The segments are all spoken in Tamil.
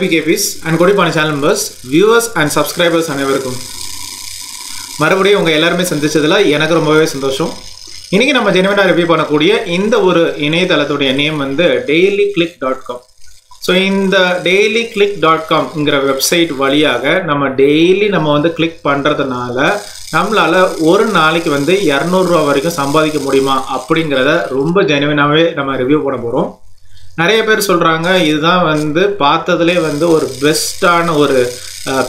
BKPs and Kodipani channel members, viewers and subscribers அனைவருக்கும் மறுபடியும் உங்க எல்லாரும் சந்திச்சதுல எனக்கு ரொம்பவே சந்தோஷம். இன்னைக்கு நம்ம ஜெனுவினா ரிவ்யூ பண்ணக்கூடிய இந்த ஒரு இணையதளத்துடைய நேம் வந்து dailyclick.com. ஸோ இந்த dailyclick.com ங்கிற வெப்சைட் வழியாக நம்ம டெய்லி நம்ம வந்து கிளிக் பண்ணுறதுனால நம்மளால் ஒரு நாளைக்கு வந்து 200 ரூபா வரைக்கும் சம்பாதிக்க முடியுமா அப்படிங்கிறத ரொம்ப ஜெனுவினாகவே நம்ம ரிவ்யூ பண்ண போகிறோம். நிறைய பேர் சொல்கிறாங்க இதுதான் வந்து பார்த்ததுலே வந்து ஒரு பெஸ்ட்டான ஒரு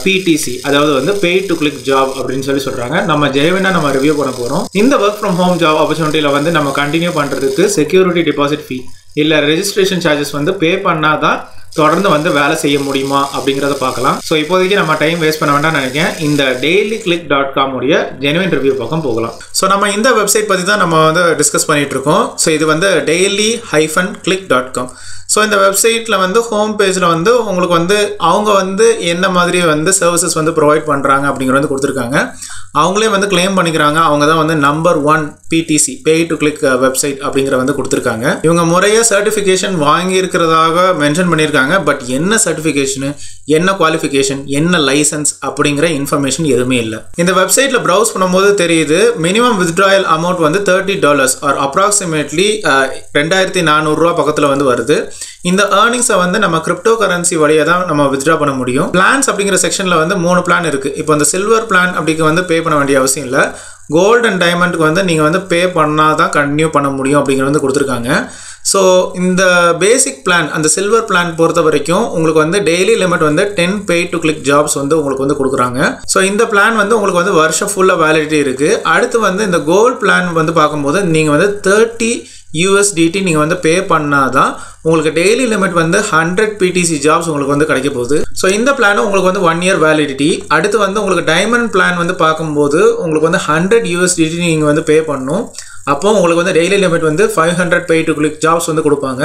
PTC, அதாவது வந்து pay to click job அப்படின்னு சொல்கிறாங்க. நம்ம ஜெனுவினாக நம்ம ரிவ்யூ பண்ண போகிறோம். இந்த ஒர்க் ஃப்ரம் ஹோம் ஜாப் ஆப்பர்ச்சுனிட்டியில் வந்து நம்ம கண்டினியூ பண்ணுறதுக்கு செக்யூரிட்டி டிபாசிட் ஃபீ இல்லை ரெஜிஸ்ட்ரேஷன் சார்ஜஸ் வந்து பே பண்ணால் தான் தொடர்ந்து வந்து வேலை செய்ய முடியுமா அப்படிங்கிறத பார்க்கலாம். ஸோ இப்போதைக்கு நம்ம டைம் வேஸ்ட் பண்ண வேண்டாம்னு நினைக்கிறேன். இந்த dailyclick.com உடைய ஜெனுவின் ரிவ்யூ பக்கம் போகலாம். ஸோ நம்ம இந்த வெப்சைட் பற்றி தான் நம்ம வந்து டிஸ்கஸ் பண்ணிட்டு இருக்கோம். ஸோ இது வந்து daily-click.com. ஸோ இந்த வெப்சைட்டில் வந்து ஹோம் பேஜில் வந்து உங்களுக்கு வந்து அவங்க வந்து என்ன மாதிரி வந்து சர்வீசஸ் வந்து ப்ரொவைட் பண்ணுறாங்க அப்படிங்கிறது வந்து கொடுத்துருக்காங்க. அவங்களே வந்து கிளைம் பண்ணிக்கிறாங்க அவங்க தான் வந்து number 1 PTC pay to click website அப்படிங்கிற வந்து கொடுத்துருக்காங்க. இவங்க முறையாக சர்டிஃபிகேஷன் வாங்கியிருக்கிறதாக மென்ஷன் பண்ணியிருக்காங்க. பட் என்ன சர்டிஃபிகேஷனு, என்ன குவாலிஃபிகேஷன், என்ன லைசன்ஸ் அப்படிங்கிற இன்ஃபர்மேஷன் எதுவுமே இல்லை. இந்த வெப்சைட்டில் ப்ரௌஸ் பண்ணும்போது தெரியுது மினிமம் வித்ட்ராயல் அமௌண்ட் வந்து $30 ஆர் அப்ராக்சிமேட்லி 2400 ரூபா பக்கத்தில் வந்து வருது. இந்த ஏர்னிங்ஸை வந்து நம்ம கிரிப்டோ கரன்சி வழியாக தான் நம்ம வித்ட்ரா பண்ண முடியும். பிளான்ஸ் அப்படிங்கிற செக்ஷனில் வந்து 3 பிளான் இருக்குது. இப்போ இந்த சில்வர் பிளான் அப்படிக்கு வந்து பே பண்ண வேண்டிய அவசியம் இல்லை. கோல்டு அண்ட் டைமண்டுக்கு வந்து நீங்கள் வந்து பே பண்ணால் தான் கண்டினியூ பண்ண முடியும் அப்படிங்கிறது வந்து கொடுத்துருக்காங்க. ஸோ இந்த பேசிக் பிளான் அந்த சில்வர் பிளான் பொறுத்த வரைக்கும் உங்களுக்கு வந்து டெய்லி லிமிட் வந்து 10 pay to click ஜாப்ஸ் வந்து உங்களுக்கு வந்து கொடுக்குறாங்க. ஸோ இந்த பிளான் வந்து உங்களுக்கு வந்து வருஷம் ஃபுல்லாக வேலிடிட்டி இருக்குது. அடுத்து வந்து இந்த கோல்டு பிளான் வந்து பார்க்கும்போது நீங்கள் வந்து 30 USDT நீங்கள் வந்து பே பண்ணால் தான் உங்களுக்கு டெய்லி லிமிட் வந்து 100 PTC ஜாப்ஸ் உங்களுக்கு வந்து கிடைக்க போகுது. ஸோ இந்த பிளானும் உங்களுக்கு வந்து 1 year வேலிடிட்டி. அடுத்து வந்து உங்களுக்கு டைமண்ட் பிளான் வந்து பார்க்கும்போது உங்களுக்கு வந்து 100 USDT நீங்கள் வந்து பே பண்ணணும். அப்போ உங்களுக்கு வந்து டெய்லி லிமிட் வந்து 500 pay to click ஜாப்ஸ் வந்து கொடுப்பாங்க.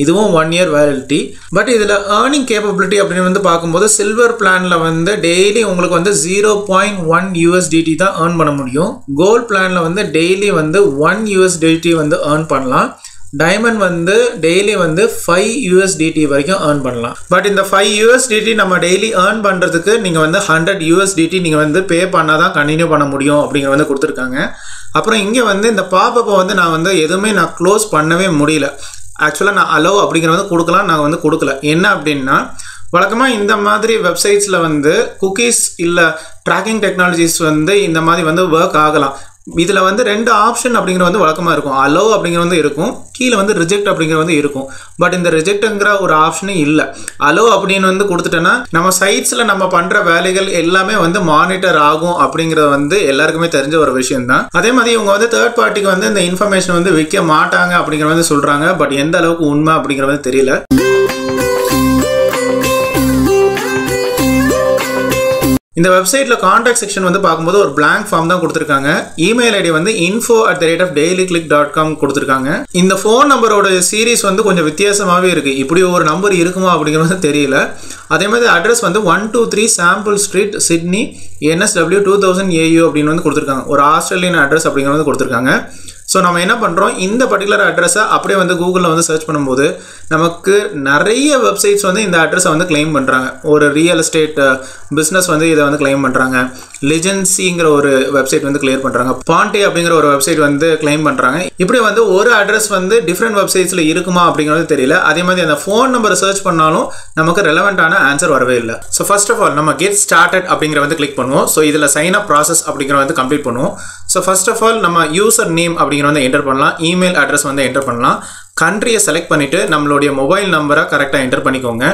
இதுவும் 1 year வேலிடிட்டி. பட் இதில் ஏர்னிங் கேப்பபிலிட்டி அப்படின்னு வந்து பார்க்கும்போது சில்வர் பிளானில் வந்து டெய்லி உங்களுக்கு வந்து 0.1 USDT தான் ஏர்ன் பண்ண முடியும். கோல்ட் பிளானில் வந்து டெய்லி வந்து 1 USDT வந்து ஏர்ன் பண்ணலாம். டைமண்ட் வந்து டெய்லி வந்து 5 USDT வரைக்கும் ஏர்ன் பண்ணலாம். பட் இந்த 5 USDT நம்ம டெய்லி ஏர்ன் பண்ணுறதுக்கு நீங்கள் வந்து 100 USDT நீங்கள் வந்து பே பண்ணால் தான் கண்டினியூ பண்ண முடியும் அப்படிங்கிற வந்து கொடுத்துருக்காங்க. அப்புறம் இங்கே வந்து இந்த பாப்பப்பை வந்து நான் க்ளோஸ் பண்ணவே முடியல. ஆக்சுவலாக நான் அலோ அப்படிங்கிற வந்து கொடுக்கலாம், நான் வந்து கொடுக்கல. என்ன அப்படின்னா வழக்கமாக இந்த மாதிரி வெப்சைட்ஸில் வந்து குக்கீஸ் இல்லை ட்ராக்கிங் டெக்னாலஜிஸ் வந்து இந்த மாதிரி வந்து ஒர்க் ஆகலாம். இதில் வந்து 2 ஆப்ஷன் அப்படிங்கிற வந்து வழக்கமாக இருக்கும். அலோ அப்படிங்கிற வந்து இருக்கும், கீழே வந்து ரிஜெக்ட் அப்படிங்கிற வந்து இருக்கும். பட் இந்த ரிஜெக்ட்ங்கிற ஒரு ஆப்ஷனே இல்லை. அலோ அப்படின்னு வந்து கொடுத்துட்டோன்னா நம்ம சைட்ஸில் நம்ம பண்ணுற வேலைகள் எல்லாமே வந்து மானிட்டர் ஆகும் அப்படிங்கிறது வந்து எல்லாருக்குமே தெரிஞ்ச ஒரு விஷயம் தான். அதே மாதிரி இவங்க வந்து தேர்ட் பார்ட்டிக்கு வந்து இந்த இன்ஃபர்மேஷன் வந்து விற்க மாட்டாங்க அப்படிங்கிற வந்து சொல்கிறாங்க. பட் எந்த அளவுக்கு உண்மை அப்படிங்கிற வந்து தெரியல. இந்த வெப்சைட்டில் கான்டாக்ட் செக்ஷன் வந்து பார்க்கும்போது ஒரு blank ஃபார்ம் தான் கொடுத்துருக்காங்க. இமெயில் ஐடி வந்து info@dailyclick.com கொடுத்துருக்காங்க. இந்த ஃபோன் நம்பரோட சீரீஸ் வந்து கொஞ்சம் வித்தியாசமாகவே இருக்குது. இப்படி ஒரு நம்பர் இருக்குமா அப்படிங்கிறது தெரியல. அதே மாதிரி அட்ரஸ் வந்து 123 sample street Sydney NSW 2000 AU அப்படின்னு வந்து கொடுத்துருக்காங்க. ஒரு ஆஸ்திரேலியன் அட்ரஸ் அப்படிங்கிற வந்து கொடுத்துருக்காங்க. ஸோ நம்ம என்ன பண்ணுறோம், இந்த பர்டிகுலர் அட்ரஸை அப்படியே வந்து கூகுளில் வந்து சர்ச் பண்ணும்போது நமக்கு நிறைய வெப்சைட்ஸ் வந்து இந்த அட்ரஸை வந்து கிளைம் பண்ணுறாங்க. ஒரு ரியல் எஸ்டேட் பிஸ்னஸ் வந்து இதை வந்து கிளைம் பண்ணுறாங்க. லெஜென்சிங்கிற ஒரு வெப்சைட் வந்து கிளியர் பண்ணுறாங்க. பாண்டே அப்படிங்கிற ஒரு வெப்சைட் வந்து கிளைம் பண்ணுறாங்க. இப்படி வந்து ஒரு அட்ரஸ் வந்து டிஃப்ரெண்ட் வெப்சைட்ஸில் இருக்குமா அப்படிங்கிறது தெரியல. அதே மாதிரி அந்த ஃபோன் நம்பரை சர்ச் பண்ணாலும் நமக்கு ரெலவெண்ட்டான ஆன்சர் வரவே இல்லை. ஸோ ஃபர்ஸ்ட் ஆஃப் ஆல் நம்ம கெட் ஸ்டார்டட் அப்படிங்கிற வந்து கிளிக் பண்ணுவோம். ஸோ இதில் சைன் அப் ப்ராசஸ் அப்படிங்கிற வந்து கம்ப்ளீட் பண்ணுவோம். ஸோ ஃபர்ஸ்ட் ஆஃப் ஆல் நம்ம யூசர் நேம் அப்படிங்கிற வந்து என்டர் பண்ணலாம். இமெயில் அட்ரஸ் வந்து என்டர் பண்ணலாம். கண்ட்ரியை செலக்ட் பண்ணிவிட்டு நம்மளுடைய மொபைல் நம்பரை கரெக்டாக என்டர் பண்ணிக்கோங்க.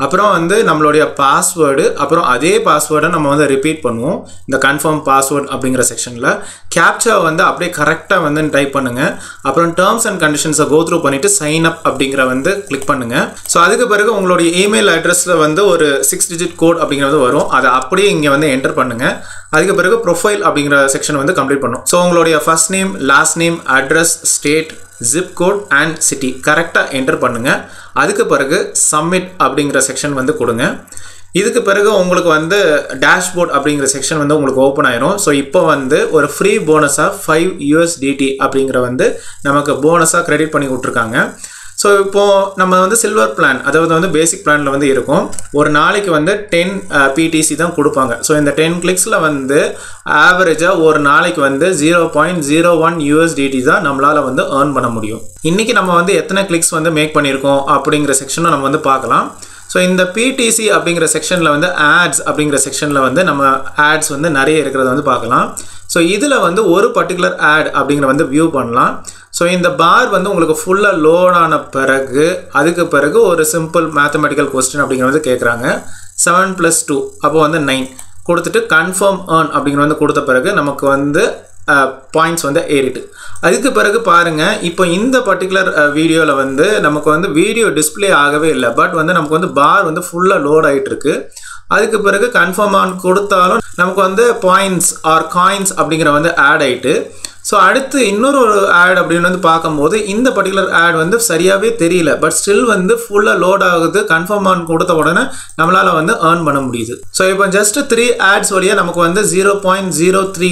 அப்புறம் வந்து நம்மளுடைய பாஸ்வேர்டு, அப்புறம் அதே பாஸ்வேர்டை நம்ம வந்து ரிப்பீட் பண்ணுவோம். இந்த கன்ஃபார்ம் பாஸ்வேர்டு அப்படிங்கிற செக்ஷனில் கேப்சா வந்து அப்படியே கரெக்டாக வந்து டைப் பண்ணுங்கள். அப்புறம் டேர்ம்ஸ் அண்ட் கண்டிஷன்ஸை கோ த்ரூ பண்ணிவிட்டு சைன் அப் அப்படிங்கிற வந்து கிளிக் பண்ணுங்கள். ஸோ அதுக்கு பிறகு உங்களுடைய இமெயில் அட்ரஸில் வந்து ஒரு 6 digit கோட் அப்படிங்கிறது வரும். அதை அப்படியே இங்கே வந்து என்டர் பண்ணுங்கள். அதுக்கு பிறகு ப்ரொஃபைல் அப்படிங்கிற செக்ஷன் வந்து கம்ப்ளீட் பண்ணும். ஸோ உங்களுடைய first name, last name, address, state, zip code and city கரெக்டாக என்டர் பண்ணுங்கள். அதுக்கு பிறகு சப்மிட் அப்படிங்கிற செக்ஷன் வந்து கொடுங்க. இதுக்கு பிறகு உங்களுக்கு வந்து டேஷ்போர்ட் அப்படிங்கிற செக்ஷன் வந்து உங்களுக்கு ஓப்பன் ஆயிரும். ஸோ இப்போ வந்து ஒரு ஃப்ரீ போனஸாக 5 USDT அப்படிங்கிற வந்து நமக்கு போனஸாக கிரெடிட் பண்ணி விட்ருக்காங்க. ஸோ இப்போது நம்ம வந்து சில்வர் பிளான், அதாவது வந்து பேசிக் பிளானில் வந்து இருக்கும். ஒரு நாளைக்கு வந்து 10 PTC தான் கொடுப்பாங்க. ஸோ இந்த 10 கிளிக்ஸில் வந்து ஆவரேஜாக ஒரு நாளைக்கு வந்து 0.01 USDT தான் நம்மளால் வந்து ஏர்ன் பண்ண முடியும். இன்றைக்கி நம்ம வந்து எத்தனை கிளிக்ஸ் வந்து மேக் பண்ணியிருக்கோம் அப்படிங்கிற செக்ஷனை நம்ம வந்து பார்க்கலாம். ஸோ இந்த PTC அப்படிங்கிற செக்ஷனில் வந்து ஆட்ஸ் அப்படிங்கிற செக்ஷனில் வந்து நம்ம ஆட்ஸ் வந்து நிறைய இருக்கிறத வந்து பார்க்கலாம். ஸோ இதில் வந்து ஒரு பர்டிகுலர் ஆட் அப்படிங்கிற வந்து வியூ பண்ணலாம். ஸோ இந்த பார் வந்து உங்களுக்கு ஃபுல்லாக லோட் ஆன பிறகு அதுக்கு பிறகு ஒரு சிம்பிள் மேத்தமெட்டிக்கல் கொஸ்டின் அப்படிங்கிறது கேட்குறாங்க. 7 + 2 அப்போ வந்து 9 கொடுத்துட்டு கன்ஃபார்ம் ஏர்ன் அப்படிங்கிற வந்து கொடுத்த பிறகு நமக்கு வந்து பாயிண்ட்ஸ் வந்து ஏறிட்டு அதுக்கு பிறகு பாருங்கள். இப்போ இந்த பர்டிகுலர் வீடியோவில் வந்து நமக்கு வந்து வீடியோ டிஸ்பிளே ஆகவே இல்லை. பட் வந்து நமக்கு வந்து பார் வந்து ஃபுல்லாக லோட் ஆகிட்டு இருக்கு. அதுக்கு பிறகு கன்ஃபார்ம் ஆன் கொடுத்தாலும் நமக்கு வந்து பாயிண்ட்ஸ் ஆர் காயின்ஸ் அப்படிங்கிற வந்து ஆட் ஆகிட்டு. ஸோ அடுத்து இன்னொரு ஆட் அப்படின்னு வந்து பார்க்கும்போது இந்த பர்டிகுலர் ஆட் வந்து சரியாகவே தெரியல. பட் ஸ்டில் வந்து ஃபுல்லாக லோட் ஆகுது. கன்ஃபார்ம் ஆன் கொடுத்த உடனே நம்மளால் வந்து ஏர்ன் பண்ண முடியுது. ஸோ இப்போ ஜஸ்ட் 3 ஆட்ஸ் வழியாக நமக்கு வந்து 0.03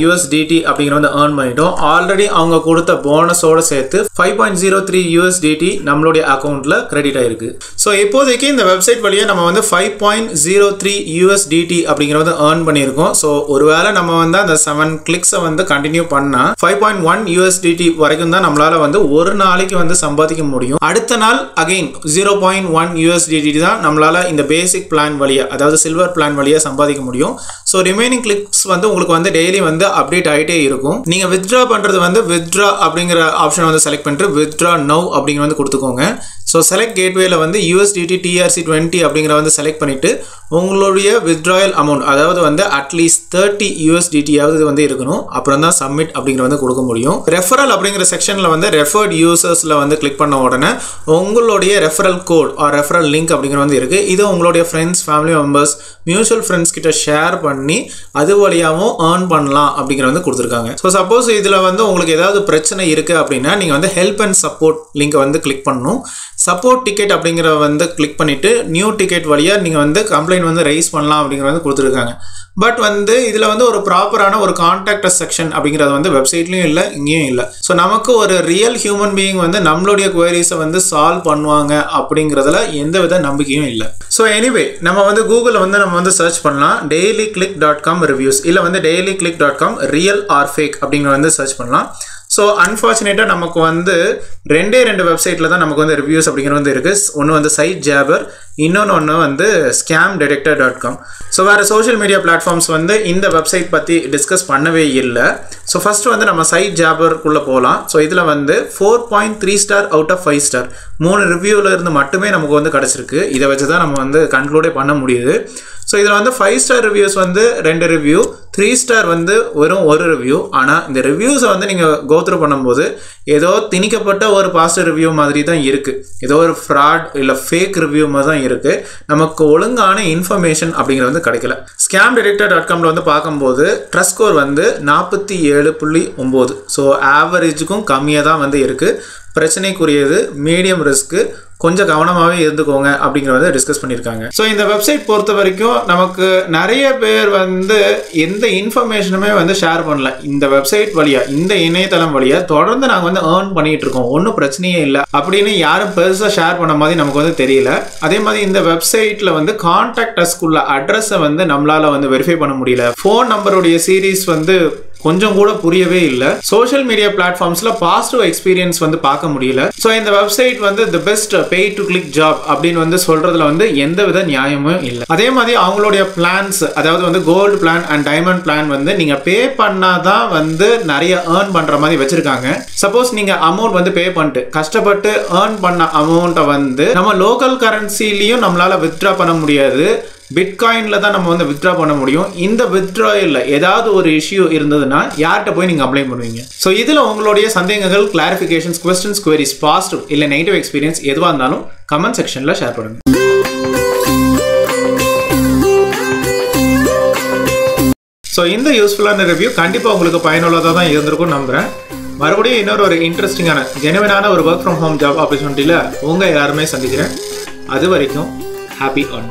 USDT அப்படிங்கிற வந்து ஏர்ன் பண்ணிட்டோம். ஆல்ரெடி அவங்க கொடுத்த போனஸோடு சேர்த்து 5.03 USDT நம்மளுடைய அக்கௌண்ட்டில் கிரெடிட் ஆகிருக்கு. ஸோ இப்போதைக்கு இந்த வெப்சைட் வழியாக நம்ம வந்து 5.03 USDT அப்படிங்கிற வந்து ஏர்ன் பண்ணியிருக்கோம். ஸோ ஒருவேளை நம்ம வந்து அந்த 7 கிளிக்ஸை வந்து கண்டினியூ பண்ணால் 5.1 USDT வரைக்கும் தான் நம்மளால வந்து ஒரு நாளைக்கு வந்து சம்பாதிக்க முடியும். அடுத்த நாள் அகைன் 0.1 USDT தான் நம்மளால இந்த பேசிக் பிளான் வழியா, அதாவது சில்வர் பிளான் வழியா சம்பாதிக்க முடியும். ஸோ ரிமைனிங் கிளிக்ஸ் வந்து உங்களுக்கு வந்து டெய்லி வந்து அப்டேட் ஆகிட்டே இருக்கும். நீங்கள் வித்ட்ரா பண்ணுறது வந்து வித்ட்ரா அப்படிங்கிற ஆப்ஷன் வந்து செலக்ட் பண்ணிட்டு வித்ட்ரா நவ் அப்படிங்கிற வந்து கொடுத்துக்கோங்க. ஸோ செலக்ட் கேட்வேல வந்து USDT TRC20 அப்படிங்கிற வந்து செலக்ட் பண்ணிவிட்டு உங்களுடைய வித்ட்ராயல் அமௌண்ட், அதாவது வந்து அட்லீஸ்ட் 30 USDT ஆவது வந்து இருக்கணும். அப்புறம் தான் சப்மிட் அப்படிங்கிற வந்து கொடுக்க முடியும். ரெஃபரல் அப்படிங்கிற செக்ஷனில் வந்து ரெஃபர்ட் யூசர்ஸில் வந்து கிளிக் பண்ண உடனே உங்களுடைய referral code or referral link அப்படிங்கிற வந்து இருக்குது. இதை உங்களுடைய friends, family members, mutual friends கிட்ட ஷேர் பண்ணி அது வழியாகவும் ஏர்ன் பண்ணலாம் அப்படிங்கிற வந்து கொடுத்துருக்காங்க. ஸோ சப்போஸ் இதில் வந்து உங்களுக்கு ஏதாவது பிரச்சனை இருக்குது அப்படின்னா நீங்கள் வந்து ஹெல்ப் அண்ட் சப்போர்ட் லிங்கை வந்து கிளிக் பண்ணணும். சப்போர்ட் டிக்கெட் அப்படிங்கிற வந்து கிளிக் பண்ணிவிட்டு நியூ டிக்கெட் வழியாக நீங்கள் வந்து கம்ப்ளைண்ட் வந்து ரைஸ் பண்ணலாம் அப்படிங்கிற வந்து கொடுத்துருக்காங்க. பட் வந்து இதில் வந்து ஒரு ப்ராப்பரான ஒரு கான்டாக்ட் செக்ஷன் அப்படிங்கிறது வந்து வெப்சைட்லையும் இல்லை, இங்கேயும் இல்லை. ஸோ நமக்கு ஒரு ரியல் ஹியூமன் பீயிங் வந்து நம்மளுடைய குவரிஸை வந்து சால்வ் பண்ணுவாங்க அப்படிங்கிறதுல எந்த வித நம்பிக்கையும் இல்லை. ஸோ எனிவே நம்ம வந்து கூகுளில் வந்து நம்ம வந்து சர்ச் பண்ணலாம் dailyclick.com ரிவ்யூஸ், இல்லை வந்து dailyclick.com ரியல் ஆர் ஃபேக் அப்படிங்கிற வந்து சர்ச் பண்ணலாம். ஸோ அன்ஃபார்ச்சுனேட்டாக நமக்கு வந்து 2 வெப்சைட்டில் தான் நமக்கு வந்து ரிவ்யூஸ் அப்படிங்கிறது வந்து இருக்குது. ஒன்று வந்து சைட் ஜாபர், இன்னொன்று வந்து scamdetector.com. ஸோ வேறு சோஷியல் மீடியா பிளாட்ஃபார்ம்ஸ் வந்து இந்த வெப்சைட் பற்றி டிஸ்கஸ் பண்ணவே இல்லை. ஸோ ஃபஸ்ட்டு வந்து நம்ம சைட் ஜாபருக்குள்ளே போகலாம். ஸோ இதில் வந்து 4.3 ஸ்டார் அவுட் ஆஃப் 5 ஸ்டார் 3 ரிவ்யூவில் இருந்து மட்டுமே நமக்கு வந்து கிடச்சிருக்கு. இதை வச்சு தான் நம்ம வந்து கன்க்ளூடே பண்ண முடியுது. ஸோ இதில் வந்து 5 ஸ்டார் ரிவ்யூஸ் வந்து 2 ரிவ்யூ, 3 ஸ்டார் வந்து வெறும் 1 ரிவ்யூ. ஆனால் இந்த ரிவ்யூஸை வந்து நீங்கள் கோத்ரூ பண்ணும்போது ஏதோ திணிக்கப்பட்ட ஒரு பாசிட்டிவ் ரிவ்யூ மாதிரி தான் இருக்குது. ஏதோ ஒரு ஃப்ராட் இல்லை ஃபேக் ரிவ்யூ மாதிரி தான் இருக்குது. நமக்கு ஒழுங்கான இன்ஃபர்மேஷன் அப்படிங்கிறது வந்து கிடைக்கல. scamdetector.comல வந்து பார்க்கும்போது ட்ரஸ்ட் ஸ்கோர் வந்து 47.9. ஸோ ஆவரேஜுக்கும் கம்மியாக தான் வந்து இருக்குது. பிரச்சனைக்குரியது, மீடியம் ரிஸ்க்கு, கொஞ்சம் கவனமாகவே இருந்துக்கோங்க அப்படிங்கிறத டிஸ்கஸ் பண்ணியிருக்காங்க. ஸோ இந்த வெப்சைட் பொறுத்த வரைக்கும் நமக்கு நிறைய பேர் வந்து எந்த இன்ஃபர்மேஷனுமே வந்து ஷேர் பண்ணல. இந்த வெப்சைட் வழியாக, இந்த இணையதளம் வழியாக தொடர்ந்து நாங்கள் வந்து ஏர்ன் பண்ணிட்டு இருக்கோம், ஒன்றும் பிரச்சனையே இல்லை அப்படின்னு யாரும் பெருசாக ஷேர் பண்ண மாதிரி நமக்கு வந்து தெரியல. அதே மாதிரி இந்த வெப்சைட்டில் வந்து கான்டாக்ட் அஸ்க்குள்ள அட்ரஸை வந்து நம்மளால் வந்து வெரிஃபை பண்ண முடியல. ஃபோன் நம்பருடைய சீரீஸ் வந்து கொஞ்சம் கூட புரியவே இல்லை. சோஷியல் மீடியா பிளாட்ஃபார்ம்ஸில் பாசிட்டிவ் எக்ஸ்பீரியன்ஸ் வந்து பார்க்க முடியல. ஸோ இந்த வெப்சைட் வந்து the best pay to click job அப்படின்னு வந்து சொல்றதுல வந்து எந்த வித நியாயமும் இல்லை. அதே மாதிரி அவங்களுடைய பிளான்ஸ், அதாவது வந்து gold plan and diamond plan வந்து நீங்கள் பே பண்ணாதான் வந்து நிறைய ஏர்ன் பண்ணுற மாதிரி வச்சிருக்காங்க. சப்போஸ் நீங்கள் அமௌண்ட் வந்து பே பண்ணிட்டு கஷ்டப்பட்டு ஏர்ன் பண்ண அமௌண்ட்டை வந்து நம்ம லோக்கல் கரன்சிலையும் நம்மளால் வித்ட்ரா பண்ண முடியாது. பிட்காயினில் தான் நம்ம வந்து வித்ட்ரா பண்ண முடியும். இந்த வித்ட்ராயில் ஏதாவது ஒரு இஷ்யூ இருந்ததுன்னா யார்கிட்ட போய் நீங்கள் அப்ளை பண்ணுவீங்க? ஸோ இதில் உங்களுடைய சந்தேகங்கள், கிளாரிஃபிகேஷன்ஸ், கொஸ்டின்ஸ், குவரிஸ், பாசிட்டிவ் இல்லை நெகட்டிவ் எக்ஸ்பீரியன்ஸ் எதுவாக இருந்தாலும் கமெண்ட் செக்ஷனில் ஷேர் பண்ணுங்க. ஸோ இந்த யூஸ்ஃபுல்லான ரிவ்யூ கண்டிப்பாக உங்களுக்கு பயனுள்ளதாக தான் இருந்திருக்கும் நம்புகிறேன். மறுபடியும் இன்னொரு ஒரு இன்ட்ரெஸ்டிங்கான ஜெனுவினான ஒரு ஒர்க் ஃப்ரம் ஹோம் ஜாப் ஆப்பர்ச்சுனிட்டியில் உங்கள் எல்லாருமே சந்திக்கிறேன். அது வரைக்கும் ஹாப்பி ஏர்ன்.